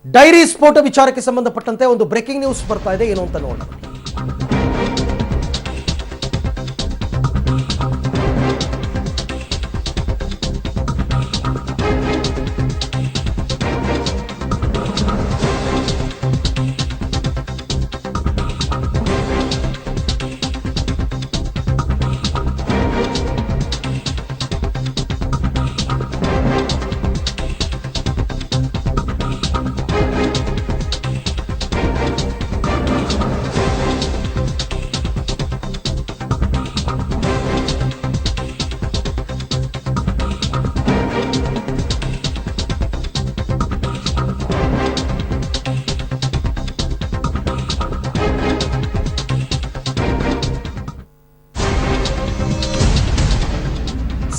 Dairy ಸ್ಫೋಟ ವಿಚಾರಕ್ಕೆ ಸಂಬಂಧಪಟ್ಟಂತೆ ಒಂದು ಬ್ರೇಕಿಂಗ್ ನ್ಯೂಸ್ ಬರ್ತಾ ಇದೆ, ಏನು ಅಂತ ನೋಡೋಣ.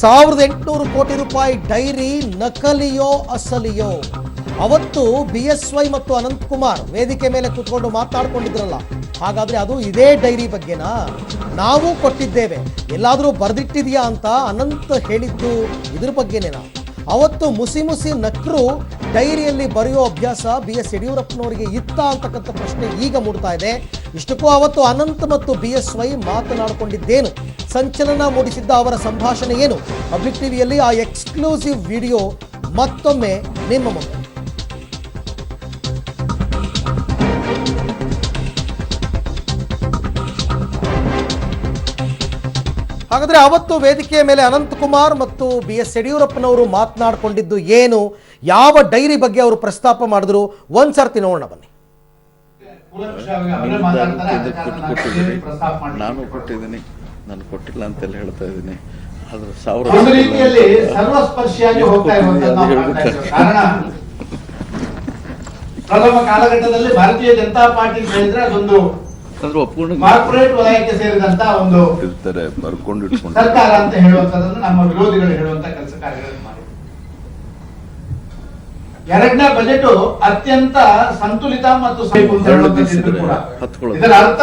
₹1,800 ಕೋಟಿ ಡೈರಿ ನಕಲಿಯೋ ಅಸಲಿಯೋ? ಅವತ್ತು BSY ಮತ್ತು ಅನಂತಕುಮಾರ್ ವೇದಿಕೆ ಮೇಲೆ ಕೂತ್ಕೊಂಡು ಮಾತನಾಡ್ಕೊಂಡಿದ್ರಲ್ಲ, ಹಾಗಾದ್ರೆ ಅದು ಇದೇ ಡೈರಿ ಬಗ್ಗೆನಾ? ನಾವು ಕೊಟ್ಟಿದ್ದೇವೆ, ಎಲ್ಲಾದರೂ ಬರೆದಿಟ್ಟಿದೆಯಾ ಅಂತ ಅನಂತ್ ಹೇಳಿದ್ದು ಇದ್ರ ಬಗ್ಗೆನೇನಾ? ಅವತ್ತು ಮುಸಿ ನಕ್ರು ಡೈರಿಯಲ್ಲಿ ಬರೆಯೋ ಅಭ್ಯಾಸ BS ಯಡಿಯೂರಪ್ಪನವರಿಗೆ ಇತ್ತ ಅಂತಕ್ಕಂಥ ಪ್ರಶ್ನೆ ಈಗ ಮೂಡ್ತಾ ಇದೆ. ಇಷ್ಟಕ್ಕೂ ಅವತ್ತು ಅನಂತ್ ಮತ್ತು BSY ಮಾತನಾಡಿಕೊಂಡಿದ್ದೇನು, ಸಂಚಲನ ಮೂಡಿಸಿದ್ದ ಅವರ ಸಂಭಾಷಣೆ ಏನು? ಪಬ್ಲಿಕ್ ಟಿವಿಯಲ್ಲಿ ಆ ಎಕ್ಸ್ಕ್ಲೂಸಿವ್ ವಿಡಿಯೋ ಮತ್ತೊಮ್ಮೆ ನಿಮ್ಮ ಮುಂದೆ. ಹಾಗಾದ್ರೆ ಅವತ್ತು ವೇದಿಕೆಯ ಮೇಲೆ ಅನಂತಕುಮಾರ್ ಮತ್ತು BS ಯಡಿಯೂರಪ್ಪನವರು ಮಾತನಾಡಿಕೊಂಡಿದ್ದು ಏನು, ಯಾವ ಡೈರಿ ಬಗ್ಗೆ ಅವರು ಪ್ರಸ್ತಾಪ ಮಾಡಿದ್ರು, ಒಂದ್ಸರ್ತಿ ನೋಡೋಣ ಬನ್ನಿ. ನಾನು ಕೊಟ್ಟಿದ್ದೀನಿ, ನಾನು ಕೊಟ್ಟಿಲ್ಲ ಅಂತೆಲ್ಲ ಹೇಳ್ತಾ ಇದ್ದೀನಿ. ಪ್ರಥಮ ಕಾಲಘಟ್ಟದಲ್ಲಿ ಭಾರತೀಯ ಜನತಾ ಪಾರ್ಟಿ ಹೇಳಿದ್ರೆ ಅದೊಂದು ಕಾರ್ಪೊರೇಟ್ ವಲಯಕ್ಕೆ ಸೇರಿದಂತ ಒಂದು ಸರ್ಕಾರ ಅಂತ ಹೇಳುವಂತದನ್ನು ನಮ್ಮ ವಿರೋಧಿಗಳು ಹೇಳುವಂತ ಕೆಲಸ ಕಾರ್ಯಗಳನ್ನು ಮಾಡಿ. ಎರಡನೇ ಬಜೆಟ್ ಅತ್ಯಂತ ಸಂತುಲಿತ ಮತ್ತು ಇದರ ಅರ್ಥ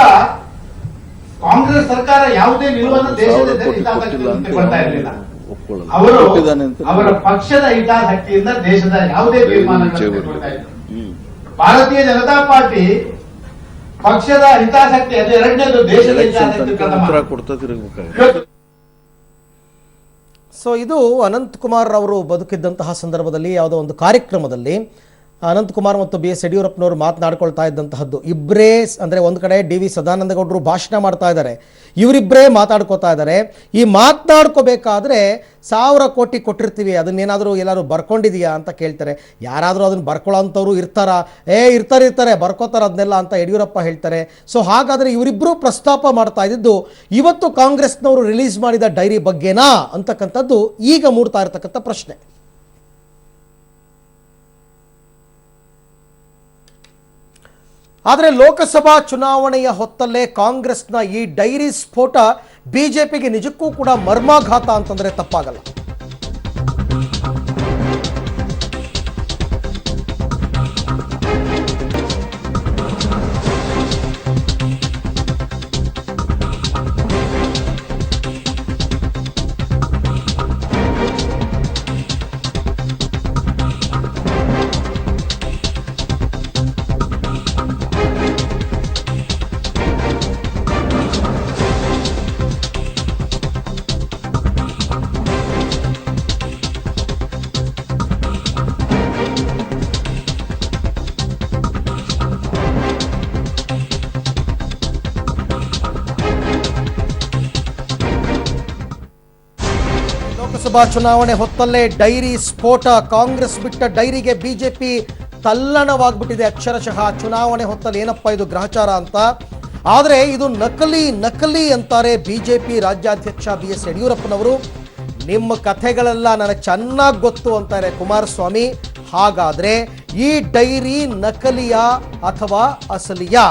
ಕಾಂಗ್ರೆಸ್ ಸರ್ಕಾರ ಯಾವುದೇ ನಿಲುವನ್ನು ದೇಶದ ಹಿತಾಸಕ್ತಿಯಂತೆ ಕೊಡ್ತಾ ಇರಲಿಲ್ಲ. ಅವರು ಅವರ ಪಕ್ಷದ ಹಿತಾಸಕ್ತಿಯಿಂದ ದೇಶದ ಯಾವುದೇ ತೀರ್ಮಾನಗಳನ್ನು ಕೊಡ್ತಾ ಇದ್ರು. ಭಾರತೀಯ ಜನತಾ ಪಾರ್ಟಿ ಪಕ್ಷದ ಹಿತಾಸಕ್ತಿ, ಅದು ಎರಡನೇದು, ದೇಶದ ಹಿತಾಸಕ್ತಿ ಪ್ರಥಮ. ಸೊ ಇದು ಅನಂತಕುಮಾರ್ ಅವರು ಬದುಕಿದ್ದಂತಹ ಸಂದರ್ಭದಲ್ಲಿ ಯಾವುದೋ ಒಂದು ಕಾರ್ಯಕ್ರಮದಲ್ಲಿ ಅನಂತಕುಮಾರ್ ಮತ್ತು BS ಯಡಿಯೂರಪ್ಪನವರು ಮಾತನಾಡ್ಕೊಳ್ತಾ ಇದ್ದಂತಹದ್ದು. ಇಬ್ಬರೇ ಅಂದರೆ ಒಂದು ಕಡೆ DV ಸದಾನಂದಗೌಡರು ಭಾಷಣ ಮಾಡ್ತಾ ಇದ್ದಾರೆ, ಇವರಿಬ್ಬರೇ ಮಾತಾಡ್ಕೋತಾ ಇದ್ದಾರೆ. ಈ ಮಾತನಾಡ್ಕೋಬೇಕಾದ್ರೆ 1,000 ಕೋಟಿ ಕೊಟ್ಟಿರ್ತೀವಿ, ಅದನ್ನೇನಾದರೂ ಎಲ್ಲರೂ ಬರ್ಕೊಂಡಿದೆಯಾ ಅಂತ ಕೇಳ್ತಾರೆ. ಯಾರಾದರೂ ಅದನ್ನು ಬರ್ಕೊಳ್ಳೋಂಥವ್ರು ಇರ್ತಾರಾ? ಇರ್ತಾರೆ ಬರ್ಕೋತಾರೆ ಅದನ್ನೆಲ್ಲ ಅಂತ ಯಡಿಯೂರಪ್ಪ ಹೇಳ್ತಾರೆ. ಸೊ ಹಾಗಾದರೆ ಇವರಿಬ್ಬರು ಪ್ರಸ್ತಾಪ ಮಾಡ್ತಾ ಇದ್ದಿದ್ದು ಇವತ್ತು ಕಾಂಗ್ರೆಸ್ನವರು ರಿಲೀಸ್ ಮಾಡಿದ ಡೈರಿ ಬಗ್ಗೆನಾ ಅಂತಕ್ಕಂಥದ್ದು ಈಗ ಮೂಡ್ತಾ ಇರತಕ್ಕಂಥ ಪ್ರಶ್ನೆ. ಆದರೆ ಲೋಕಸಭಾ ಚುನಾವಣೆಯ ಹೊತ್ತಲ್ಲೇ ಕಾಂಗ್ರೆಸ್ನ ಈ ಡೈರಿ ಸ್ಫೋಟ ಬಿಜೆಪಿಗೆ ನಿಜಕ್ಕೂ ಕೂಡ ಮರ್ಮಾಘಾತ ಅಂತಂದ್ರೆ ತಪ್ಪಾಗಲ್ಲ. ಲೋಕಸಭಾ ಚುನಾವಣೆ ಹೊತ್ತಲ್ಲೇ ಡೈರಿ ಸ್ಫೋಟ, ಕಾಂಗ್ರೆಸ್ ಬಿಟ್ಟ ಡೈರಿಗೆ ಬಿಜೆಪಿ ತಲ್ಲಣವಾಗ್ಬಿಟ್ಟಿದೆ ಅಕ್ಷರಶಃ. ಚುನಾವಣೆ ಹೊತ್ತಲ್ಲಿ ಏನಪ್ಪ ಇದು ಗ್ರಹಚಾರ ಅಂತ. ಆದರೆ ಇದು ನಕಲಿ ಅಂತಾರೆ ಬಿಜೆಪಿ ರಾಜ್ಯಾಧ್ಯಕ್ಷ BS ಯಡಿಯೂರಪ್ಪನವರು. ನಿಮ್ಮ ಕಥೆಗಳೆಲ್ಲ ನನಗೆ ಚೆನ್ನಾಗಿ ಗೊತ್ತು ಅಂತಾರೆ ಕುಮಾರಸ್ವಾಮಿ. ಹಾಗಾದ್ರೆ ಈ ಡೈರಿ ನಕಲಿಯಾ ಅಥವಾ ಅಸಲಿಯಾ?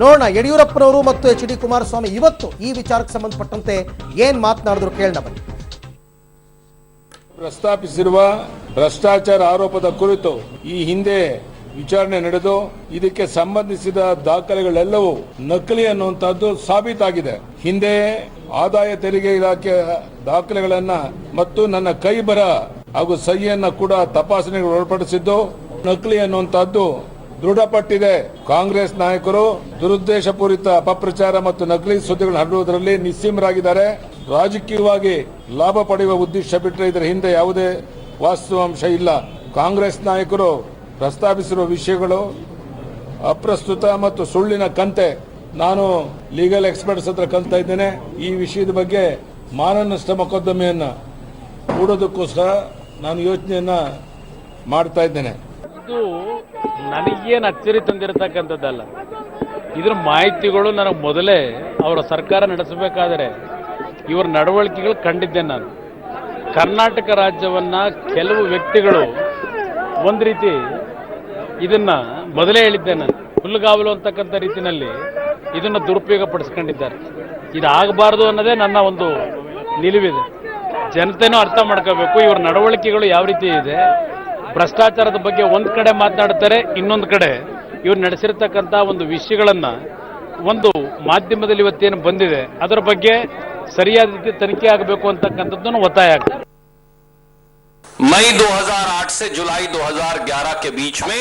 ನೋಡೋಣ ಯಡಿಯೂರಪ್ಪನವರು ಮತ್ತು HD ಕುಮಾರಸ್ವಾಮಿ ಇವತ್ತು ಈ ವಿಚಾರಕ್ಕೆ ಸಂಬಂಧಪಟ್ಟಂತೆ ಏನ್ ಮಾತನಾಡಿದ್ರು ಕೇಳೋಣ ಬನ್ನಿ. ಪ್ರಸ್ತಾಪಿಸಿರುವ ಭ್ರಷ್ಟಾಚಾರ ಆರೋಪದ ಕುರಿತು ಈ ಹಿಂದೆ ವಿಚಾರಣೆ ನಡೆದು ಇದಕ್ಕೆ ಸಂಬಂಧಿಸಿದ ದಾಖಲೆಗಳೆಲ್ಲವೂ ನಕಲಿ ಅನ್ನುವಂತಹದ್ದು ಸಾಬೀತಾಗಿದೆ. ಹಿಂದೆ ಆದಾಯ ತೆರಿಗೆ ಇಲಾಖೆ ದಾಖಲೆಗಳನ್ನ ಮತ್ತು ನನ್ನ ಕೈ ಬರ ಹಾಗೂ ಸಹಿಯನ್ನ ಕೂಡ ತಪಾಸಣೆಗೆ ಒಳಪಡಿಸಿದ್ದು ನಕಲಿ ಅನ್ನುವಂತಹದ್ದು ದೃಢಪಟ್ಟಿದೆ. ಕಾಂಗ್ರೆಸ್ ನಾಯಕರು ದುರುದ್ದೇಶಪೂರಿತ ಅಪಪ್ರಚಾರ ಮತ್ತು ನಕಲಿ ಸುದ್ದಿಗಳನ್ನು ಹರಡುವುದರಲ್ಲಿ ನಿಸ್ಸೀಮರಾಗಿದ್ದಾರೆ. ರಾಜಕೀಯವಾಗಿ ಲಾಭ ಪಡೆಯುವ ಉದ್ದೇಶ ಬಿಟ್ಟರೆ ಇದರ ಹಿಂದೆ ಯಾವುದೇ ವಾಸ್ತವಾಂಶ ಇಲ್ಲ. ಕಾಂಗ್ರೆಸ್ ನಾಯಕರು ಪ್ರಸ್ತಾಪಿಸಿರುವ ವಿಷಯಗಳು ಅಪ್ರಸ್ತುತ ಮತ್ತು ಸುಳ್ಳಿನ ಕಂತೆ. ನಾನು ಲೀಗಲ್ ಎಕ್ಸ್ಪರ್ಟ್ಸ್ ಹತ್ರ ಕಲ್ತಾ ಇದ್ದೇನೆ. ಈ ವಿಷಯದ ಬಗ್ಗೆ ಮಾನನಷ್ಟ ಮೊಕದ್ದಮೆಯನ್ನ ಹೂಡೋದಕ್ಕೋಸ್ಕರ ನಾನು ಯೋಚನೆಯನ್ನ ಮಾಡ್ತಾ ಇದ್ದೇನೆ. ಇದು ನನಗೇನು ಅಚ್ಚರಿ ತಂದಿರತಕ್ಕಂಥದ್ದಲ್ಲ. ಇದ್ರ ಮಾಹಿತಿಗಳು ನನಗೆ ಮೊದಲೇ ಅವರ ಸರ್ಕಾರ ನಡೆಸಬೇಕಾದರೆ ಇವರ ನಡವಳಿಕೆಗಳು ಕಂಡಿದ್ದೇನೆ. ನಾನು ಕರ್ನಾಟಕ ರಾಜ್ಯವನ್ನ ಕೆಲವು ವ್ಯಕ್ತಿಗಳು ಒಂದು ರೀತಿ ಇದನ್ನ ಮೊದಲೇ ಹೇಳಿದ್ದೆ. ನಾನು ಹುಲ್ಲುಗಾವಲು ಅಂತಕ್ಕಂಥ ರೀತಿಯಲ್ಲಿ ಇದನ್ನು ದುರುಪಯೋಗ ಪಡಿಸ್ಕೊಂಡಿದ್ದಾರೆ. ಇದಾಗಬಾರ್ದು ಅನ್ನೋದೇ ನನ್ನ ಒಂದು ನಿಲುವಿದೆ. ಜನತೆನೂ ಅರ್ಥ ಮಾಡ್ಕೋಬೇಕು ಇವರ ನಡವಳಿಕೆಗಳು ಯಾವ ರೀತಿ ಇದೆ. ಭ್ರಷ್ಟಾಚಾರದ ಬಗ್ಗೆ ಒಂದು ಕಡೆ ಮಾತನಾಡ್ತಾರೆ, ಇನ್ನೊಂದು ಕಡೆ ಇವ್ರು ನಡೆಸಿರ್ತಕ್ಕಂಥ ಒಂದು ವಿಷಯಗಳನ್ನ ಒಂದು ಮಾಧ್ಯಮದಲ್ಲಿ ಇವತ್ತೇನು ಬಂದಿದೆ ಅದರ ಬಗ್ಗೆ ಸರಿಯಾದ ರೀತಿ ತನಿಖೆ ಆಗಬೇಕು ಅಂತಕ್ಕಂಥದ್ದನ್ನು ಒತ್ತಾಯ ಆಗ್ತದೆ. मई 2008 से जुलाई 2011 के बीच में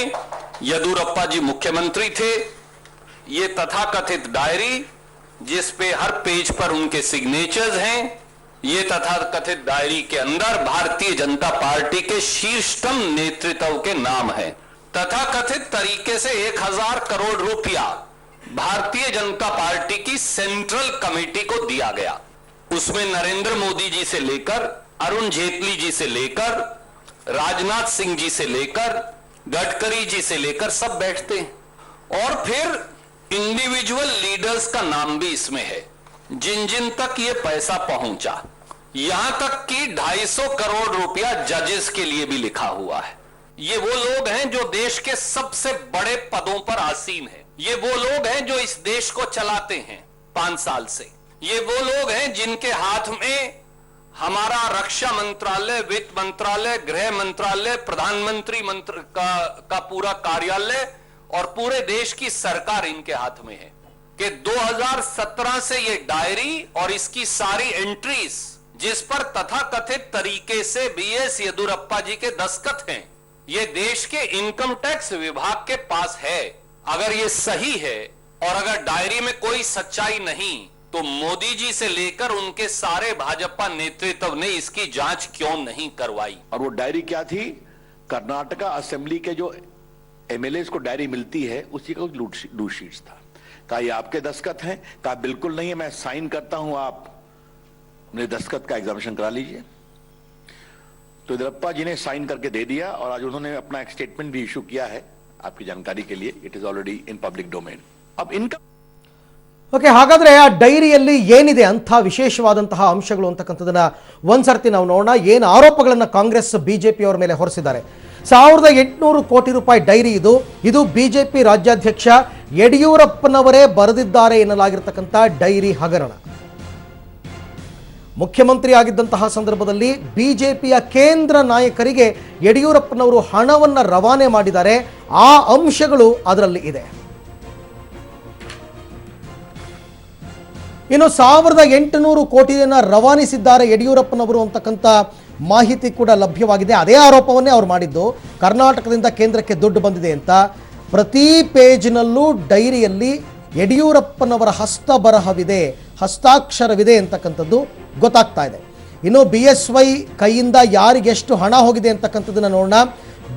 येदियुरप्पा जी मुख्यमंत्री थे. ये तथाकथित डायरी जिस पे हर पेज पर उनके सिग्नेचर्स हैं, ये तथाकथित डायरी के अंदर भारतीय जनता पार्टी के शीर्षतम नेतृत्व के नाम है. तथाकथित तरीके से 1000 करोड़ रुपया भारतीय जनता पार्टी की सेंट्रल कमेटी को दिया गया. उसमें नरेंद्र मोदी जी से लेकर अरुण जेटली जी से लेकर राजनाथ सिंह जी से लेकर गडकरी जी से लेकर सब बैठते हैं. और फिर इंडिविजुअल लीडर्स का नाम भी इसमें है, जिन जिन तक ये पैसा पहुंचा. यहां तक कि 250 करोड़ रुपया जजेस के लिए भी लिखा हुआ है. ये वो लोग हैं जो देश के सबसे बड़े पदों पर आसीन हैं. ये वो लोग हैं जो इस देश को चलाते हैं 5 साल से. ये वो लोग हैं जिनके हाथ में हमारा रक्षा मंत्रालय, वित्त मंत्रालय, गृह मंत्रालय, प्रधानमंत्री का पूरा कार्यालय और पूरे देश की सरकार इनके हाथ में है. कि 2017 से ये डायरी और इसकी सारी एंट्रीज जिस पर तथाकथित तरीके से बीएस येदियुरप्पा जी के दस्तखत हैं, ये देश के इनकम टैक्स विभाग के पास है. अगर ये सही है और अगर डायरी में कोई सच्चाई नहीं तो मोदी जी से लेकर उनके सारे भाजपा नेतृत्व ने इसकी जांच क्यों नहीं करवाई. और वो डायरी क्या थी? कर्नाटका असेंबली के जो एमएलए को डायरी मिलती है उसी का लूट शीट्स था. कहा ये आपके दस्तखत हैं? कहा बिल्कुल नहीं है, मैं साइन करता हूं, आप मेरे दस्तखत का एग्जामिनेशन करा लीजिए. तो येदियुरप्पा जी ने साइन करके दे दिया और आज उन्होंने अपना एक स्टेटमेंट भी इशू किया है आपकी जानकारी के लिए. It is already in public domain. अब इनका ಓಕೆ, ಹಾಗಾದರೆ ಆ ಡೈರಿಯಲ್ಲಿ ಏನಿದೆ ಅಂಥ ವಿಶೇಷವಾದಂತಹ ಅಂಶಗಳು ಅಂತಕ್ಕಂಥದ್ದನ್ನು ಒಂದ್ಸರ್ತಿ ನಾವು ನೋಡೋಣ. ಏನು ಆರೋಪಗಳನ್ನು ಕಾಂಗ್ರೆಸ್ ಬಿಜೆಪಿ ಅವರ ಮೇಲೆ ಹೊರಿಸಿದ್ದಾರೆ. 1800 ಕೋಟಿ ರೂಪಾಯಿ ಡೈರಿ ಇದು ಬಿಜೆಪಿ ರಾಜ್ಯಾಧ್ಯಕ್ಷ ಯಡಿಯೂರಪ್ಪನವರೇ ಬರೆದಿದ್ದಾರೆ ಎನ್ನಲಾಗಿರ್ತಕ್ಕಂಥ ಡೈರಿ ಹಗರಣ. ಮುಖ್ಯಮಂತ್ರಿ ಆಗಿದ್ದಂತಹ ಸಂದರ್ಭದಲ್ಲಿ ಬಿಜೆಪಿಯ ಕೇಂದ್ರ ನಾಯಕರಿಗೆ ಯಡಿಯೂರಪ್ಪನವರು ಹಣವನ್ನು ರವಾನೆ ಮಾಡಿದ್ದಾರೆ. ಆ ಅಂಶಗಳು ಅದರಲ್ಲಿ ಇದೆ. ಇನ್ನು 1800 ಕೋಟಿಯನ್ನು ರವಾನಿಸಿದ್ದಾರೆ ಯಡಿಯೂರಪ್ಪನವರು ಅಂತಕ್ಕಂಥ ಮಾಹಿತಿ ಕೂಡ ಲಭ್ಯವಾಗಿದೆ. ಅದೇ ಆರೋಪವನ್ನೇ ಅವರು ಮಾಡಿದ್ದು, ಕರ್ನಾಟಕದಿಂದ ಕೇಂದ್ರಕ್ಕೆ ದುಡ್ಡು ಬಂದಿದೆ ಅಂತ. ಪ್ರತಿ ಪೇಜ್ನಲ್ಲೂ ಡೈರಿಯಲ್ಲಿ ಯಡಿಯೂರಪ್ಪನವರ ಹಸ್ತಬರಹವಿದೆ, ಹಸ್ತಾಕ್ಷರವಿದೆ ಅಂತಕ್ಕಂಥದ್ದು ಗೊತ್ತಾಗ್ತಾ ಇದೆ. ಇನ್ನು BSY ಕೈಯಿಂದ ಯಾರಿಗೆಷ್ಟು ಹಣ ಹೋಗಿದೆ ಅಂತಕ್ಕಂಥದ್ದನ್ನು ನೋಡೋಣ.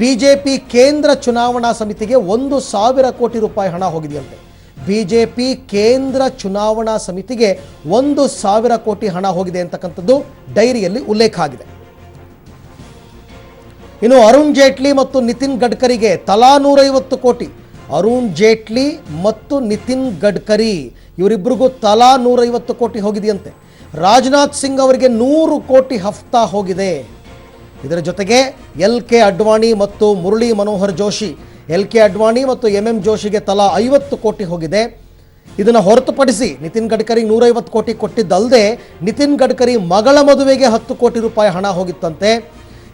ಬಿಜೆಪಿ ಕೇಂದ್ರ ಚುನಾವಣಾ ಸಮಿತಿಗೆ 1,000 ಕೋಟಿ ರೂಪಾಯಿ ಹಣ ಹೋಗಿದೆಯಂತೆ. ಬಿಜೆಪಿ ಕೇಂದ್ರ ಚುನಾವಣಾ ಸಮಿತಿಗೆ 1,000 ಕೋಟಿ ಹಣ ಹೋಗಿದೆ ಅಂತಕ್ಕಂಥದ್ದು ಡೈರಿಯಲ್ಲಿ ಉಲ್ಲೇಖ ಆಗಿದೆ. ಇನ್ನು ಅರುಣ್ ಜೇಟ್ಲಿ ಮತ್ತು ನಿತಿನ್ ಗಡ್ಕರಿಗೆ ತಲಾ 150 ಕೋಟಿ. ಅರುಣ್ ಜೇಟ್ಲಿ ಮತ್ತು ನಿತಿನ್ ಗಡ್ಕರಿ ಇವರಿಬ್ಬರಿಗೂ ತಲಾ 150 ಕೋಟಿ ಹೋಗಿದೆಯಂತೆ. ರಾಜನಾಥ್ ಸಿಂಗ್ ಅವರಿಗೆ 100 ಕೋಟಿ ಹಫ್ತಾ ಹೋಗಿದೆ. ಇದರ ಜೊತೆಗೆ LK ಅಡ್ವಾಣಿ ಮತ್ತು ಮುರಳಿ ಮನೋಹರ್ ಜೋಶಿ, LK ಅಡ್ವಾಣಿ ಮತ್ತು MM ಜೋಶಿಗೆ ತಲಾ 50 ಕೋಟಿ ಹೋಗಿದೆ. ಇದನ್ನು ಹೊರತುಪಡಿಸಿ ನಿತಿನ್ ಗಡ್ಕರಿ 150 ಕೋಟಿ ಕೊಟ್ಟಿದ್ದಲ್ಲದೆ ನಿತಿನ್ ಗಡ್ಕರಿ ಮಗಳ ಮದುವೆಗೆ 10 ಕೋಟಿ ರೂಪಾಯಿ ಹಣ ಹೋಗಿತ್ತಂತೆ.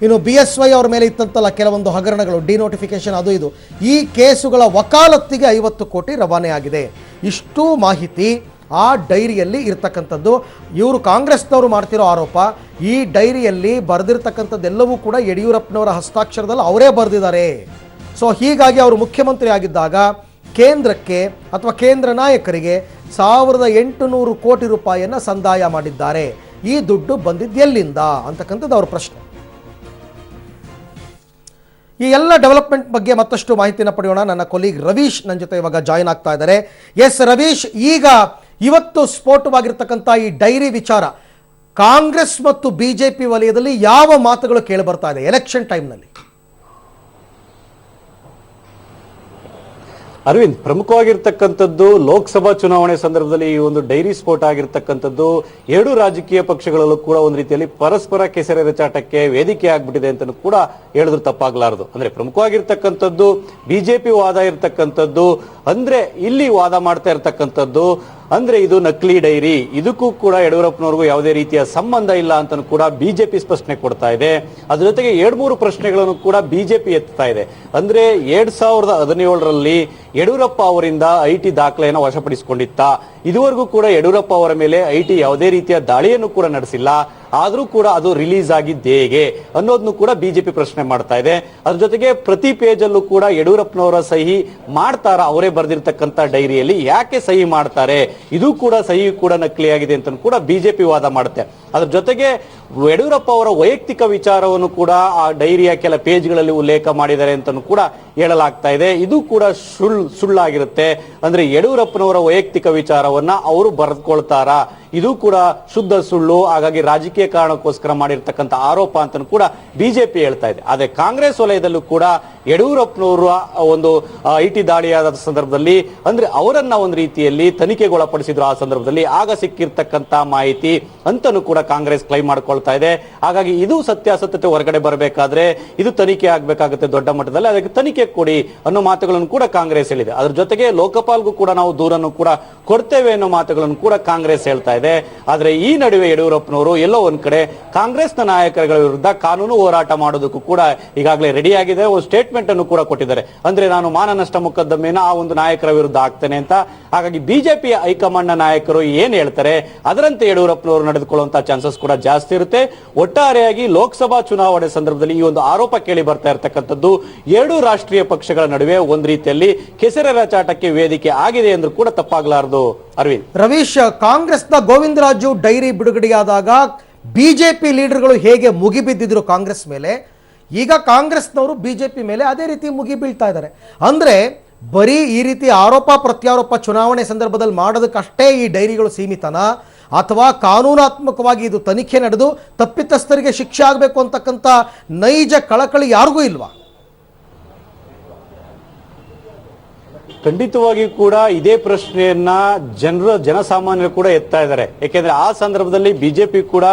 ಇನ್ನು BSY ಅವರ ಮೇಲೆ ಇತ್ತಂತಲ್ಲ ಕೆಲವೊಂದು ಹಗರಣಗಳು, ಡಿನೋಟಿಫಿಕೇಶನ್, ಅದು ಇದು. ಈ ಕೇಸುಗಳ ವಕಾಲತ್ತಿಗೆ 50 ಕೋಟಿ ರವಾನೆ ಆಗಿದೆ. ಇಷ್ಟು ಮಾಹಿತಿ ಆ ಡೈರಿಯಲ್ಲಿ ಇರ್ತಕ್ಕಂಥದ್ದು. ಇವರು ಕಾಂಗ್ರೆಸ್ನವರು ಮಾಡ್ತಿರೋ ಆರೋಪ, ಈ ಡೈರಿಯಲ್ಲಿ ಬರೆದಿರ್ತಕ್ಕಂಥದ್ದೆಲ್ಲವೂ ಕೂಡ ಯಡಿಯೂರಪ್ಪನವರ ಹಸ್ತಾಕ್ಷರದಲ್ಲಿ ಅವರೇ ಬರೆದಿದ್ದಾರೆ ಸೊ ಹೀಗಾಗಿ ಅವರು ಮುಖ್ಯಮಂತ್ರಿ ಆಗಿದ್ದಾಗ ಕೇಂದ್ರಕ್ಕೆ ಅಥವಾ ಕೇಂದ್ರ ನಾಯಕರಿಗೆ 1800 ಕೋಟಿ ರೂಪಾಯಿಯನ್ನು ಸಂದಾಯ ಮಾಡಿದ್ದಾರೆ. ಈ ದುಡ್ಡು ಬಂದಿದ್ದು ಎಲ್ಲಿಂದ ಅಂತಕ್ಕಂಥದ್ದು ಅವ್ರ ಪ್ರಶ್ನೆ. ಈ ಎಲ್ಲ ಡೆವಲಪ್ಮೆಂಟ್ ಬಗ್ಗೆ ಮತ್ತಷ್ಟು ಮಾಹಿತಿನ ಪಡೆಯೋಣ. ನನ್ನ ಕೊಲೀಗ್ ರವೀಶ್ ನನ್ನ ಜೊತೆ ಇವಾಗ ಜಾಯಿನ್ ಆಗ್ತಾ ಇದ್ದಾರೆ. ಎಸ್ ರವೀಶ್, ಈಗ ಇವತ್ತು ಸ್ಫೋಟವಾಗಿರ್ತಕ್ಕಂಥ ಈ ಡೈರಿ ವಿಚಾರ ಕಾಂಗ್ರೆಸ್ ಮತ್ತು ಬಿಜೆಪಿ ವಲಯದಲ್ಲಿ ಯಾವ ಮಾತುಗಳು ಕೇಳಿ ಬರ್ತಾ ಇದೆ ಎಲೆಕ್ಷನ್ ಟೈಮ್ನಲ್ಲಿ? ಅರವಿಂದ್, ಪ್ರಮುಖವಾಗಿರ್ತಕ್ಕಂಥದ್ದು ಲೋಕಸಭಾ ಚುನಾವಣೆ ಸಂದರ್ಭದಲ್ಲಿ ಈ ಒಂದು ಡೈರಿ ಸ್ಫೋಟ ಆಗಿರ್ತಕ್ಕಂಥದ್ದು ಎರಡು ರಾಜಕೀಯ ಪಕ್ಷಗಳಲ್ಲೂ ಕೂಡ ಒಂದು ರೀತಿಯಲ್ಲಿ ಪರಸ್ಪರ ಕೆಸರೆರಚಾಟಕ್ಕೆ ವೇದಿಕೆ ಆಗ್ಬಿಟ್ಟಿದೆ ಅಂತ ಕೂಡ ಹೇಳಿದ್ರು ತಪ್ಪಾಗ್ಲಾರದು. ಅಂದ್ರೆ ಪ್ರಮುಖವಾಗಿರ್ತಕ್ಕಂಥದ್ದು ಬಿಜೆಪಿ ವಾದ ಇರ್ತಕ್ಕಂಥದ್ದು, ಅಂದ್ರೆ ಇಲ್ಲಿ ವಾದ ಮಾಡ್ತಾ ಇರ್ತಕ್ಕಂಥದ್ದು ಅಂದ್ರೆ ಇದು ನಕಲಿ ಡೈರಿ, ಇದಕ್ಕೂ ಕೂಡ ಯಡಿಯೂರಪ್ಪನವ್ರಿಗೂ ಯಾವುದೇ ರೀತಿಯ ಸಂಬಂಧ ಇಲ್ಲ ಅಂತ ಕೂಡ ಬಿಜೆಪಿ ಸ್ಪಷ್ಟನೆ ಕೊಡ್ತಾ ಇದೆ. ಅದ್ರ ಜೊತೆಗೆ 2-3 ಪ್ರಶ್ನೆಗಳನ್ನು ಕೂಡ ಬಿಜೆಪಿ ಎತ್ತಾ ಇದೆ. ಅಂದ್ರೆ 2017ರಲ್ಲಿ ಯಡಿಯೂರಪ್ಪ ಅವರಿಂದ ಐಟಿ ದಾಖಲೆಯನ್ನು ವಶಪಡಿಸಿಕೊಂಡಿತ್ತ, ಇದುವರೆಗೂ ಕೂಡ ಯಡಿಯೂರಪ್ಪ ಅವರ ಮೇಲೆ ಐಟಿ ಯಾವುದೇ ರೀತಿಯ ದಾಳಿಯನ್ನು ಕೂಡ ನಡೆಸಿಲ್ಲ, ಆದ್ರೂ ಕೂಡ ಅದು ರಿಲೀಸ್ ಆಗಿದ್ದು ಹೇಗೆ ಅನ್ನೋದನ್ನು ಕೂಡ ಬಿಜೆಪಿ ಪ್ರಶ್ನೆ ಮಾಡ್ತಾ ಇದೆ. ಅದ್ರ ಜೊತೆಗೆ ಪ್ರತಿ ಪೇಜ್ ಅಲ್ಲೂ ಕೂಡ ಯಡಿಯೂರಪ್ಪನವರ ಸಹಿ ಮಾಡ್ತಾರ, ಅವರೇ ಬರೆದಿರ್ತಕ್ಕಂಥ ಡೈರಿಯಲ್ಲಿ ಯಾಕೆ ಸಹಿ ಮಾಡ್ತಾರೆ, ಇದು ಕೂಡ ಸಹಿ ಕೂಡ ನಕಲಿ ಆಗಿದೆ ಅಂತ ಕೂಡ ಬಿಜೆಪಿ ವಾದ ಮಾಡುತ್ತೆ. ಅದ್ರ ಜೊತೆಗೆ ಯಡಿಯೂರಪ್ಪ ಅವರ ವೈಯಕ್ತಿಕ ವಿಚಾರವನ್ನು ಕೂಡ ಆ ಡೈರಿಯ ಕೆಲ ಪೇಜ್ಗಳಲ್ಲಿ ಉಲ್ಲೇಖ ಮಾಡಿದ್ದಾರೆ ಅಂತ ಕೂಡ ಹೇಳಲಾಗ್ತಾ ಇದೆ. ಇದು ಕೂಡ ಸುಳ್ಳಾಗಿರುತ್ತೆ. ಅಂದ್ರೆ ಯಡಿಯೂರಪ್ಪನವರ ವೈಯಕ್ತಿಕ ವಿಚಾರವನ್ನ ಅವರು ಬರೆದುಕೊಳ್ತಾರ, ಇದು ಕೂಡ ಶುದ್ಧ ಸುಳ್ಳು. ಹಾಗಾಗಿ ರಾಜಕೀಯ ಕಾರಣಕ್ಕೋಸ್ಕರ ಮಾಡಿರ್ತಕ್ಕಂಥ ಆರೋಪ ಅಂತ ಕೂಡ ಬಿಜೆಪಿ ಹೇಳ್ತಾ ಇದೆ. ಆದ್ರೆ ಕಾಂಗ್ರೆಸ್ ವಲಯದಲ್ಲೂ ಕೂಡ ಯಡಿಯೂರಪ್ಪನವರ ಒಂದು ಐಟಿ ದಾಳಿಯಾದ ಸಂದರ್ಭದಲ್ಲಿ ಅಂದ್ರೆ ಅವರನ್ನ ಒಂದು ರೀತಿಯಲ್ಲಿ ತನಿಖೆಗೊಳಪಡಿಸಿದ್ರು. ಆ ಸಂದರ್ಭದಲ್ಲಿ ಆಗ ಸಿಕ್ಕಿರ್ತಕ್ಕಂಥ ಮಾಹಿತಿ ಅಂತನೂ ಕೂಡ ಕಾಂಗ್ರೆಸ್ ಕ್ಲೈಮ್ ಮಾಡ್ಕೊಳ್ತಾ ಇದೆ. ಹಾಗಾಗಿ ಇದು ಸತ್ಯಾಸತ್ಯತೆ ಹೊರಗಡೆ ಬರಬೇಕಾದ್ರೆ ಇದು ತನಿಖೆ ಆಗ್ಬೇಕಾಗುತ್ತೆ ದೊಡ್ಡ ಮಟ್ಟದಲ್ಲಿ, ಅದಕ್ಕೆ ತನಿಖೆ ಕೊಡಿ ಅನ್ನೋ ಮಾತುಗಳನ್ನು ಕೂಡ ಕಾಂಗ್ರೆಸ್ ಹೇಳಿದೆ. ಅದ್ರ ಜೊತೆಗೆ ಲೋಕಪಾಲ್ಗೂ ಕೂಡ ನಾವು ದೂರನ್ನು ಕೂಡ ಕೊಡ್ತೇವೆ ಅನ್ನೋ ಮಾತುಗಳನ್ನು ಕೂಡ ಕಾಂಗ್ರೆಸ್ ಹೇಳ್ತಾ ಇದೆ. ಆದ್ರೆ ಈ ನಡುವೆ ಯಡಿಯೂರಪ್ಪನವರು ಎಲ್ಲೋ ಒಂದ್ ಕಡೆ ಕಾಂಗ್ರೆಸ್ನ ನಾಯಕರುಗಳ ವಿರುದ್ಧ ಕಾನೂನು ಹೋರಾಟ ಮಾಡೋದಕ್ಕೂ ಕೂಡ ಈಗಾಗಲೇ ರೆಡಿ ಆಗಿದೆ. ಒಂದು ಸ್ಟೇಟ್ಮೆಂಟ್ ಅನ್ನು ಕೂಡ ಕೊಟ್ಟಿದ್ದಾರೆ. ಅಂದ್ರೆ ನಾನು ಮಾನನಷ್ಟ ಮೊಕದ್ದಮೆನ ಆ ಒಂದು ನಾಯಕರ ವಿರುದ್ಧ ಆಗ್ತೇನೆ ಅಂತ. ಹಾಗಾಗಿ ಬಿಜೆಪಿ ಹೈಕಮಾಂಡ್ ನಾಯಕರು ಏನ್ ಹೇಳ್ತಾರೆ ಅದರಂತೆ ಯಡಿಯೂರಪ್ಪನವರು ನಡೆದುಕೊಳ್ಳುವಂತ ಚಾನ್ಸಸ್ ಕೂಡ ಜಾಸ್ತಿ ಇರುತ್ತೆ. ಒಟ್ಟಾರೆಯಾಗಿ ಲೋಕಸಭಾ ಚುನಾವಣೆ ಸಂದರ್ಭದಲ್ಲಿ ಈ ಒಂದು ಆರೋಪ ಕೇಳಿ ಬರ್ತಾ ಇರತಕ್ಕಂಥದ್ದು ಎರಡು ರಾಷ್ಟ್ರೀಯ ಪಕ್ಷಗಳ ನಡುವೆ ಒಂದು ರೀತಿಯಲ್ಲಿ ಕೆಸರೆರಚಾಟಕ್ಕೆ ವೇದಿಕೆ ಆಗಿದೆ ಎಂದು ಕೂಡ ತಪ್ಪಾಗಲಾರದು. ಅರವಿಂದ್, ರವೀಶ್, ಕಾಂಗ್ರೆಸ್ನ ಗೋವಿಂದರಾಜು ಡೈರಿ ಬಿಡುಗಡೆಯಾದಾಗ ಬಿಜೆಪಿ ಲೀಡರ್ಗಳು ಹೇಗೆ ಮುಗಿಬಿದ್ದಿದ್ರು ಕಾಂಗ್ರೆಸ್ ಮೇಲೆ, ಈಗ ಕಾಂಗ್ರೆಸ್ನವರು ಬಿಜೆಪಿ ಮೇಲೆ ಅದೇ ರೀತಿ ಮುಗಿ ಬೀಳ್ತಾ ಇದ್ದಾರೆ. ಅಂದ್ರೆ ಬರೀ ಈ ರೀತಿ ಆರೋಪ ಪ್ರತ್ಯಾರೋಪ ಚುನಾವಣೆ ಸಂದರ್ಭದಲ್ಲಿ ಮಾಡೋದಕ್ಕಷ್ಟೇ ಈ ಡೈರಿಗಳು ಸೀಮಿತನ, ಅಥವಾ ಕಾನೂನಾತ್ಮಕವಾಗಿ ಇದು ತನಿಖೆ ನಡೆದು ತಪ್ಪಿತಸ್ಥರಿಗೆ ಶಿಕ್ಷೆ ಆಗಬೇಕು ಅಂತಕ್ಕಂಥ ನೈಜ ಕಳಕಳಿ ಯಾರಿಗೂ ಇಲ್ವಾ? ಖಂಡಿತವಾಗಿ ಕೂಡ ಇದೇ ಪ್ರಶ್ನೆಯನ್ನ ಜನಸಾಮಾನ್ಯರು ಕೂಡ ಎತ್ತಾ ಇದ್ದಾರೆ. ಯಾಕೆಂದ್ರೆ ಆ ಸಂದರ್ಭದಲ್ಲಿ ಬಿಜೆಪಿ ಕೂಡ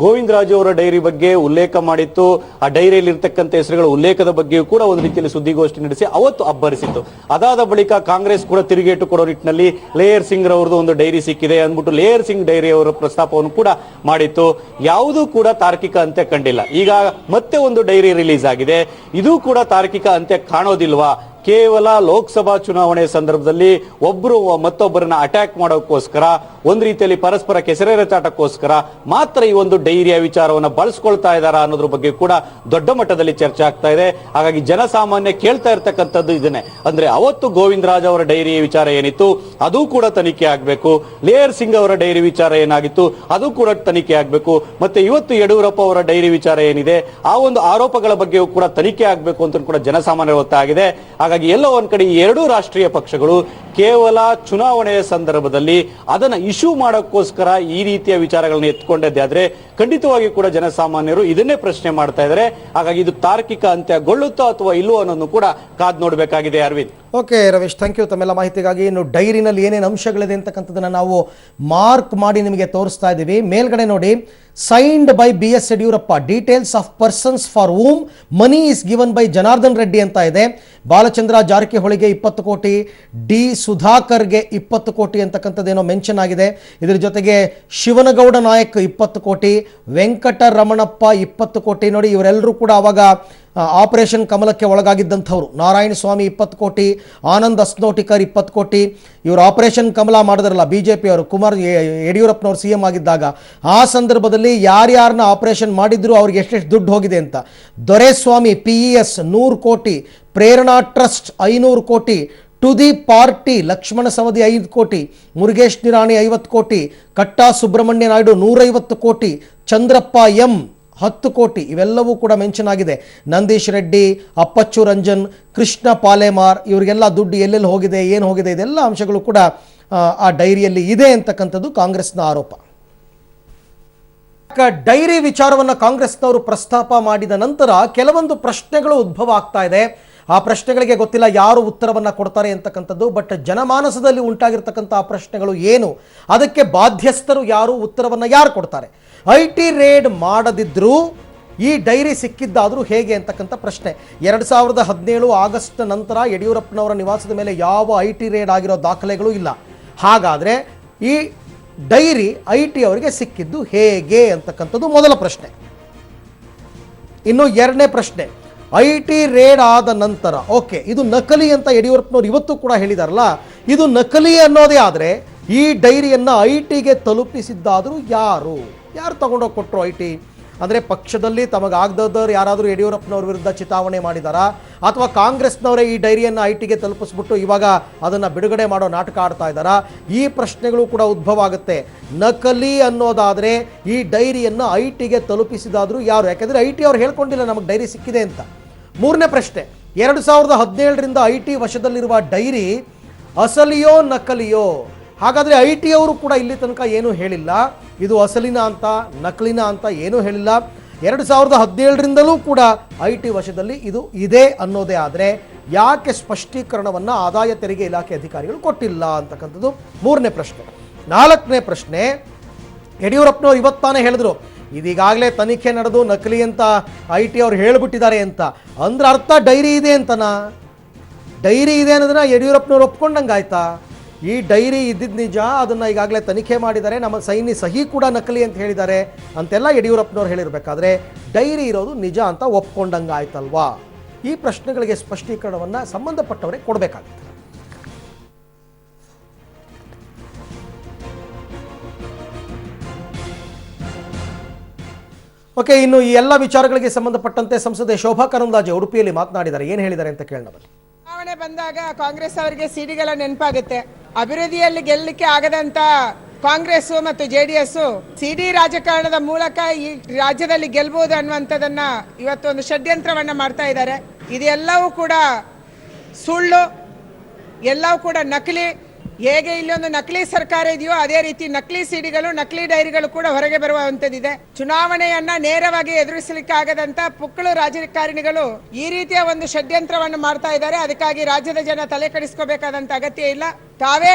ಗೋವಿಂದರಾಜು ಅವರ ಡೈರಿ ಬಗ್ಗೆ ಉಲ್ಲೇಖ ಮಾಡಿತ್ತು. ಆ ಡೈರಿಯಲ್ಲಿ ಇರ್ತಕ್ಕಂಥ ಹೆಸರುಗಳ ಉಲ್ಲೇಖದ ಬಗ್ಗೆಯೂ ಕೂಡ ಒಂದು ರೀತಿಯಲ್ಲಿ ಸುದ್ದಿಗೋಷ್ಠಿ ನಡೆಸಿ ಅವತ್ತು ಅಬ್ಬರಿಸಿತ್ತು. ಅದಾದ ಬಳಿಕ ಕಾಂಗ್ರೆಸ್ ಕೂಡ ತಿರುಗೇಟು ಕೊಡೋ ನಿಟ್ಟಿನಲ್ಲಿ ಲೇಯರ್ ಸಿಂಗ್ ರವರದು ಒಂದು ಡೈರಿ ಸಿಕ್ಕಿದೆ ಅಂದ್ಬಿಟ್ಟು ಲೇಯರ್ ಸಿಂಗ್ ಡೈರಿ ಅವರ ಪ್ರಸ್ತಾಪವನ್ನು ಕೂಡ ಮಾಡಿತ್ತು. ಯಾವುದೂ ಕೂಡ ತಾರ್ಕಿಕ ಅಂತ್ಯ ಕಂಡಿಲ್ಲ. ಈಗ ಮತ್ತೆ ಒಂದು ಡೈರಿ ರಿಲೀಸ್ ಆಗಿದೆ. ಇದು ಕೂಡ ತಾರ್ಕಿಕ ಅಂತ್ಯ ಕಾಣೋದಿಲ್ವಾ? ಕೇವಲ ಲೋಕಸಭಾ ಚುನಾವಣೆ ಸಂದರ್ಭದಲ್ಲಿ ಒಬ್ಬರು ಮತ್ತೊಬ್ಬರನ್ನ ಅಟ್ಯಾಕ್ ಮಾಡೋಕ್ಕೋಸ್ಕರ, ಒಂದು ರೀತಿಯಲ್ಲಿ ಪರಸ್ಪರ ಕೆಸರೆರಚಾಟಕ್ಕೋಸ್ಕರ ಮಾತ್ರ ಈ ಒಂದು ಡೈರಿಯ ವಿಚಾರವನ್ನು ಬಳಸ್ಕೊಳ್ತಾ ಇದ್ದಾರಾ ಅನ್ನೋದ್ರ ಬಗ್ಗೆ ಕೂಡ ದೊಡ್ಡ ಮಟ್ಟದಲ್ಲಿ ಚರ್ಚೆ ಆಗ್ತಾ ಇದೆ. ಹಾಗಾಗಿ ಜನಸಾಮಾನ್ಯ ಕೇಳ್ತಾ ಇರ್ತಕ್ಕಂಥದ್ದು ಇದನ್ನೇ. ಅಂದ್ರೆ ಅವತ್ತು ಗೋವಿಂದರಾಜ್ ಅವರ ಡೈರಿ ವಿಚಾರ ಏನಿತ್ತು ಅದು ಕೂಡ ತನಿಖೆ ಆಗ್ಬೇಕು. ಲೇಯರ್ ಸಿಂಗ್ ಅವರ ಡೈರಿ ವಿಚಾರ ಏನಾಗಿತ್ತು ಅದು ಕೂಡ ತನಿಖೆ ಆಗ್ಬೇಕು. ಮತ್ತೆ ಇವತ್ತು ಯಡಿಯೂರಪ್ಪ ಅವರ ಡೈರಿ ವಿಚಾರ ಏನಿದೆ ಆ ಒಂದು ಆರೋಪಗಳ ಬಗ್ಗೆಯೂ ಕೂಡ ತನಿಖೆ ಆಗ್ಬೇಕು ಅಂತ ಕೂಡ ಜನಸಾಮಾನ್ಯರ ಒತ್ತಾಗಿದೆ. ಹಾಗಾಗಿ ಎಲ್ಲೋ ಒಂದ್ ಕಡೆ ಎರಡೂ ರಾಷ್ಟ್ರೀಯ ಪಕ್ಷಗಳು ಕೇವಲ ಚುನಾವಣೆಯ ಸಂದರ್ಭದಲ್ಲಿ ಅದನ್ನ ಇಶ್ಯೂ ಮಾಡೋಕ್ಕೋಸ್ಕರ ಈ ರೀತಿಯ ವಿಚಾರಗಳನ್ನು ಎತ್ಕೊಂಡದ್ದೇ ಆದ್ರೆ ಖಂಡಿತವಾಗಿ ಕೂಡ ಜನಸಾಮಾನ್ಯರು ಇದನ್ನೇ ಪ್ರಶ್ನೆ ಮಾಡ್ತಾ ಇದ್ದಾರೆ. ಹಾಗಾಗಿ ಇದು ತಾರ್ಕಿಕ ಅಂತ್ಯಗೊಳ್ಳುತ್ತೋ ಅಥವಾ ಇಲ್ಲವೋ ಅನ್ನೋದನ್ನು ಕೂಡ ಕಾದ್ ನೋಡಬೇಕಾಗಿದೆ. Aravind, okay Ravish, thank you ತಮ್ಮೆಲ್ಲ ಮಾಹಿತಿಗಾಗಿ. ಇನ್ನು ಡೈರಿನಲ್ಲಿ ಏನೇನು ಅಂಶಗಳಿದೆ ಅಂತಕ್ಕಂಥದ್ದನ್ನು ನಾವು ಮಾರ್ಕ್ ಮಾಡಿ ನಿಮಗೆ ತೋರಿಸ್ತಾ ಇದ್ದೀವಿ. ಮೇಲ್ಗಡೆ ನೋಡಿ, signed by BS Yediyurappa, details of persons for whom money is given by Janardhan Reddy ಅಂತ ಇದೆ. ಬಾಲಚಂದ್ರ ಜಾರಕಿಹೊಳಿಗೆ 20 ಕೋಟಿ, ಡಿ ಸುಧಾಕರ್ಗೆ 20 ಕೋಟಿ ಅಂತಕ್ಕಂಥದ್ದೇನೋ ಮೆನ್ಷನ್ ಆಗಿದೆ. ಇದರ ಜೊತೆಗೆ ಶಿವನಗೌಡ ನಾಯಕ್ 20 ಕೋಟಿ, ವೆಂಕಟರಮಣಪ್ಪ 20 ಕೋಟಿ. ನೋಡಿ, ಇವರೆಲ್ಲರೂ ಕೂಡ ಅವಾಗ ಆಪರೇಷನ್ ಕಮಲಕ್ಕೆ ಒಳಗಾಗಿದ್ದಂಥವ್ರು. ನಾರಾಯಣ ಸ್ವಾಮಿ 20 ಕೋಟಿ, ಆನಂದ್ ಅಸ್ನೋಟಿಕರ್ 20 ಕೋಟಿ, ಇವರು ಆಪರೇಷನ್ ಕಮಲ ಮಾಡಿದ್ರಲ್ಲ BJP ಅವರು, ಯಡಿಯೂರಪ್ಪನವ್ರು CM ಆಗಿದ್ದಾಗ. ಆ ಸಂದರ್ಭದಲ್ಲಿ ಯಾರ್ಯಾರನ್ನ ಆಪರೇಷನ್ ಮಾಡಿದ್ರು ಅವ್ರಿಗೆ ಎಷ್ಟೆಷ್ಟು ದುಡ್ಡು ಹೋಗಿದೆ ಅಂತ. ದೊರೆಸ್ವಾಮಿ PES 100 ಕೋಟಿ, ಪ್ರೇರಣಾ ಟ್ರಸ್ಟ್ 500 ಕೋಟಿ, to the party Lakshmana Savadi 5 ಕೋಟಿ, ಮುರುಗೇಶ್ ನಿರಾಣಿ 50 ಕೋಟಿ, ಕಟ್ಟಾ ಸುಬ್ರಹ್ಮಣ್ಯ ನಾಯ್ಡು 150 ಕೋಟಿ, ಚಂದ್ರಪ್ಪ M 10 ಕೋಟಿ, ಇವೆಲ್ಲವೂ ಕೂಡ ಮೆನ್ಷನ್ ಆಗಿದೆ. ನಂದೀಶ್ ರೆಡ್ಡಿ, ಅಪ್ಪಚ್ಚು ರಂಜನ್, ಕೃಷ್ಣ ಪಾಲೇಮಾರ್, ಇವರಿಗೆಲ್ಲ ದುಡ್ಡು ಎಲ್ಲೆಲ್ಲಿ ಹೋಗಿದೆ, ಏನು ಹೋಗಿದೆ, ಇದೆಲ್ಲ ಅಂಶಗಳು ಕೂಡ ಆ ಡೈರಿಯಲ್ಲಿ ಇದೆ ಅಂತಕ್ಕಂಥದ್ದು ಕಾಂಗ್ರೆಸ್ನ ಆರೋಪ. ಡೈರಿ ವಿಚಾರವನ್ನು ಕಾಂಗ್ರೆಸ್ನವರು ಪ್ರಸ್ತಾಪ ಮಾಡಿದ ನಂತರ ಕೆಲವೊಂದು ಪ್ರಶ್ನೆಗಳು ಉದ್ಭವ ಆಗ್ತಾ ಇದೆ. ಆ ಪ್ರಶ್ನೆಗಳಿಗೆ ಗೊತ್ತಿಲ್ಲ ಯಾರು ಉತ್ತರವನ್ನು ಕೊಡ್ತಾರೆ ಅಂತಕ್ಕಂಥದ್ದು. ಬಟ್ ಜನಮಾನಸದಲ್ಲಿ ಉಂಟಾಗಿರ್ತಕ್ಕಂಥ ಆ ಪ್ರಶ್ನೆಗಳು ಏನು, ಅದಕ್ಕೆ ಬಾಧ್ಯಸ್ಥರು ಯಾರು, ಉತ್ತರವನ್ನು ಯಾರು ಕೊಡ್ತಾರೆ? IT ರೇಡ್ ಮಾಡದಿದ್ರೂ ಈ ಡೈರಿ ಸಿಕ್ಕಿದ್ದಾದರೂ ಹೇಗೆ ಅಂತಕ್ಕಂಥ ಪ್ರಶ್ನೆ. 2017 ಆಗಸ್ಟ್ ನಂತರ ಯಡಿಯೂರಪ್ಪನವರ ನಿವಾಸದ ಮೇಲೆ ಯಾವ IT ರೇಡ್ ಆಗಿರೋ ದಾಖಲೆಗಳು ಇಲ್ಲ. ಹಾಗಾದರೆ ಈ ಡೈರಿ IT ಅವರಿಗೆ ಸಿಕ್ಕಿದ್ದು ಹೇಗೆ ಅಂತಕ್ಕಂಥದ್ದು ಮೊದಲ ಪ್ರಶ್ನೆ. ಇನ್ನು ಎರಡನೇ ಪ್ರಶ್ನೆ, IT ರೇಡ್ ಆದ ನಂತರ ಓಕೆ ಇದು ನಕಲಿ ಅಂತ ಯಡಿಯೂರಪ್ಪನವರು ಇವತ್ತು ಕೂಡ ಹೇಳಿದಾರಲ್ಲ, ಇದು ನಕಲಿ ಅನ್ನೋದೇ ಆದರೆ ಈ ಡೈರಿಯನ್ನು ITಗೆ ತಲುಪಿಸಿದ್ದಾದರೂ ಯಾರು ತಗೊಂಡೋಗಿ ಕೊಟ್ಟರು? IT ಅಂದರೆ ಪಕ್ಷದಲ್ಲಿ ತಮಗಾಗದವ್ರು ಯಾರಾದರೂ ಯಡಿಯೂರಪ್ಪನವ್ರ ವಿರುದ್ಧ ಚಿತಾವಣೆ ಮಾಡಿದಾರಾ, ಅಥವಾ ಕಾಂಗ್ರೆಸ್ನವರೇ ಈ ಡೈರಿಯನ್ನು ITಗೆ ತಲುಪಿಸ್ಬಿಟ್ಟು ಇವಾಗ ಅದನ್ನು ಬಿಡುಗಡೆ ಮಾಡೋ ನಾಟಕ ಆಡ್ತಾ ಇದ್ದಾರಾ? ಈ ಪ್ರಶ್ನೆಗಳು ಕೂಡ ಉದ್ಭವ ಆಗುತ್ತೆ. ನಕಲಿ ಅನ್ನೋದಾದರೆ ಈ ಡೈರಿಯನ್ನು ITಗೆ ತಲುಪಿಸಿದಾದರೂ ಯಾರು? ಯಾಕೆಂದರೆ IT ಅವ್ರು ಹೇಳ್ಕೊಂಡಿಲ್ಲ ನಮಗೆ ಡೈರಿ ಸಿಕ್ಕಿದೆ ಅಂತ. ಮೂರನೇ ಪ್ರಶ್ನೆ, 2017ರಿಂದ IT ವಶದಲ್ಲಿರುವ ಡೈರಿ ಅಸಲಿಯೋ ನಕಲಿಯೋ? ಹಾಗಾದರೆ IT ಅವರು ಕೂಡ ಇಲ್ಲಿ ತನಕ ಏನೂ ಹೇಳಿಲ್ಲ, ಇದು ಅಸಲಿನ ಅಂತ ನಕಲಿನ ಅಂತ ಏನೂ ಹೇಳಿಲ್ಲ. 2017ರಿಂದಲೂ ಕೂಡ IT ವಶದಲ್ಲಿ ಇದು ಇದೆ ಅನ್ನೋದೇ ಆದರೆ ಯಾಕೆ ಸ್ಪಷ್ಟೀಕರಣವನ್ನು ಆದಾಯ ತೆರಿಗೆ ಇಲಾಖೆ ಅಧಿಕಾರಿಗಳು ಕೊಟ್ಟಿಲ್ಲ ಅಂತಕ್ಕಂಥದ್ದು ಮೂರನೇ ಪ್ರಶ್ನೆ. ನಾಲ್ಕನೇ ಪ್ರಶ್ನೆ, ಯಡಿಯೂರಪ್ಪನವರು ಇವತ್ತಾನೇ ಹೇಳಿದ್ರು ಇದೀಗಾಗಲೇ ತನಿಖೆ ನಡೆದು ನಕಲಿ ಅಂತ IT ಅವರು ಹೇಳಿಬಿಟ್ಟಿದ್ದಾರೆ ಅಂತ. ಅಂದ್ರೆ ಅರ್ಥ ಡೈರಿ ಇದೆ ಅಂತನಾ? ಡೈರಿ ಇದೆ ಅನ್ನೋದನ್ನ ಯಡಿಯೂರಪ್ಪನವ್ರು ಒಪ್ಕೊಂಡಂಗೆ ಆಯ್ತಾ? ಈ ಡೈರಿ ಇದ್ದಿದ್ದು ನಿಜ, ಅದನ್ನು ಈಗಾಗಲೇ ತನಿಖೆ ಮಾಡಿದ್ದಾರೆ, ನಮ್ಮ ಸಹಿ ಕೂಡ ನಕಲಿ ಅಂತ ಹೇಳಿದ್ದಾರೆ ಅಂತೆಲ್ಲ ಯಡಿಯೂರಪ್ಪನವ್ರು ಹೇಳಿರಬೇಕಾದ್ರೆ ಡೈರಿ ಇರೋದು ನಿಜ ಅಂತ ಒಪ್ಕೊಂಡಂಗೆ ಆಯ್ತಲ್ವಾ? ಈ ಪ್ರಶ್ನೆಗಳಿಗೆ ಸ್ಪಷ್ಟೀಕರಣವನ್ನು ಸಂಬಂಧಪಟ್ಟವರೇ ಕೊಡಬೇಕಾಗುತ್ತೆ. ಓಕೆ, ಇನ್ನು ಈ ಎಲ್ಲ ವಿಚಾರಗಳಿಗೆ ಸಂಬಂಧಪಟ್ಟಂತೆ ಸಂಸದೆ ಶೋಭಾ ಕರಂದ್ಲಾಜೆ ಉಡುಪಿಯಲ್ಲಿ ಮಾತನಾಡಿದ್ದಾರೆ. ಏನು ಹೇಳಿದ್ದಾರೆ ಅಂತ ಕೇಳೋಣ ಬನ್ನಿ. ಚುನಾವಣೆ ಬಂದಾಗ ಕಾಂಗ್ರೆಸ್ ಅವರಿಗೆ ಸಿಡಿಗಳ ನೆನಪಾಗುತ್ತೆ. ಅಭಿವೃದ್ಧಿಯಲ್ಲಿ ಗೆಲ್ಲಲಿಕ್ಕೆ ಆಗದಂತ ಕಾಂಗ್ರೆಸ್ ಮತ್ತು JDS ಸಿಡಿ ರಾಜಕಾರಣದ ಮೂಲಕ ಈ ರಾಜ್ಯದಲ್ಲಿ ಗೆಲ್ಲಬಹುದು ಅನ್ನುವಂಥದ್ದನ್ನ ಇವತ್ತು ಒಂದು ಷಡ್ಯಂತ್ರವನ್ನ ಮಾಡ್ತಾ ಇದ್ದಾರೆ. ಇದೆಲ್ಲವೂ ಕೂಡ ಸುಳ್ಳು, ಎಲ್ಲವೂ ಕೂಡ ನಕಲಿ. ಹೇಗೆ ಇಲ್ಲಿ ಒಂದು ನಕಲಿ ಸರ್ಕಾರ ಇದೆಯೋ ಅದೇ ರೀತಿ ನಕಲಿ ಸಿಡಿಗಳು, ನಕಲಿ ಡೈರಿಗಳು ಕೂಡ ಹೊರಗೆ ಬರುವಂತದ್ದಿದೆ. ಚುನಾವಣೆಯನ್ನ ನೇರವಾಗಿ ಎದುರಿಸಲಿಕ್ಕೆ ಆಗದಂತ ಪುಕ್ಕಳು ರಾಜಕಾರಣಿಗಳು ಈ ರೀತಿಯ ಒಂದು ಷಡ್ಯಂತ್ರವನ್ನು ಮಾಡ್ತಾ ಇದ್ದಾರೆ. ಅದಕ್ಕಾಗಿ ರಾಜ್ಯದ ಜನ ತಲೆ ಕೆಡಿಸ್ಕೋಬೇಕಾದಂತ ಅಗತ್ಯ ಇಲ್ಲ. ತಾವೇ